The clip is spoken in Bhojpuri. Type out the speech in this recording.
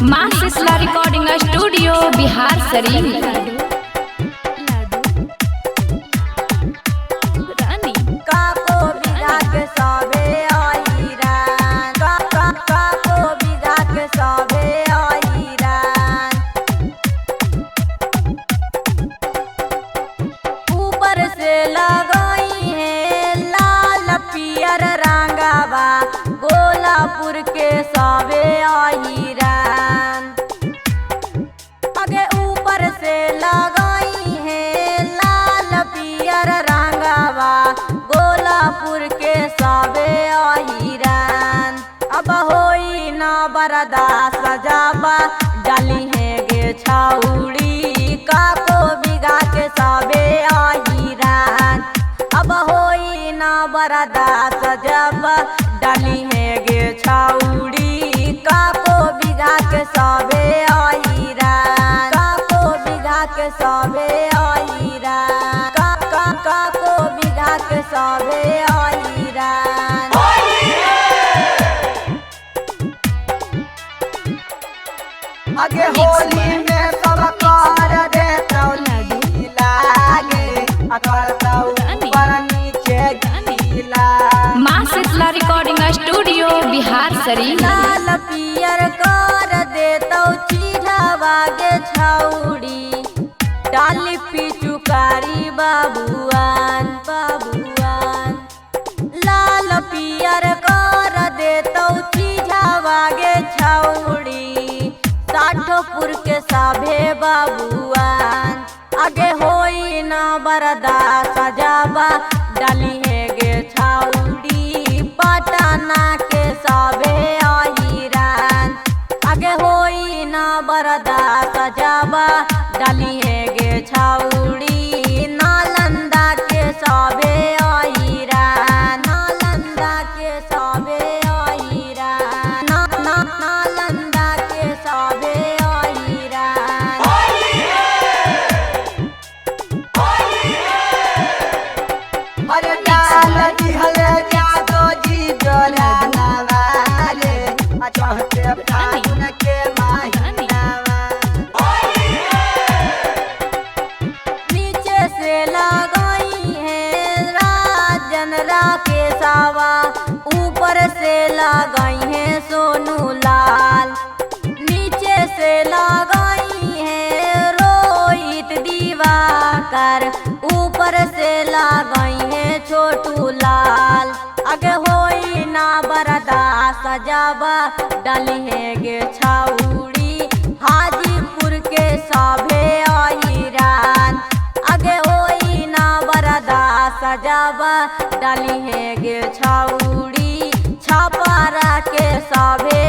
माँ सिसला रिकॉर्डिंग स्टूडियो बिहार शरीफ। गोलापुर के सावे आईरान आगे ऊपर से लगाई है लाल पियर रंगावा गोलापुर के सावे आईरान अब होई ना बरदा सजावा डाली है गे छाउड़ी काको बिगा के सावे आईरान अब होई ना बरदा सजावा डाली है गे छाउड़ी काको बिगा के सबे आईरान काको बिगा के सबे आईरान काको बिगा के सबे आईरान आगे होली में सब कर देतौ लागे करतौ ऊपर नीचे गीला माँ सिसला रिकॉर्डिंग स्टूडियो बिहार शरीफ। लाल पियर कर देतौ चीढ़ावा गे छाउड़ी डाली पिचुकारी बाबुआन बाबुआन लाल पियर कर देतौ चीढ़ावा गे छाउड़ी साठोपुर के साभे बाबुआन आगे होई ना बरदा सजावा डाली है गे छाउड़ी पटना के सबे आईरान आगे होई ना बरदा सजावा डाली है गे छाउड़ी नालंदा के सबे आईरान नालंदा के सबे आईरान नालंदा के सबे आईरान अरे डाल दिहल जादो जी जोरा नवाले चौथे फागुन के महीनावा नीचे से लगाई है राजन राकेशवा ऊपर से लगाई है सोनू लाल नीचे से लगाई है रोहित दिवाकर ऊपर से लगाई है छोटू लाल आगे होई ना बरदा सजावा डाली है गे छाउड़ी हाजीपुर के साभे आईरान आगे होई ना बरदा सजावा डाली है गे छाउड़ी छापारा के साभे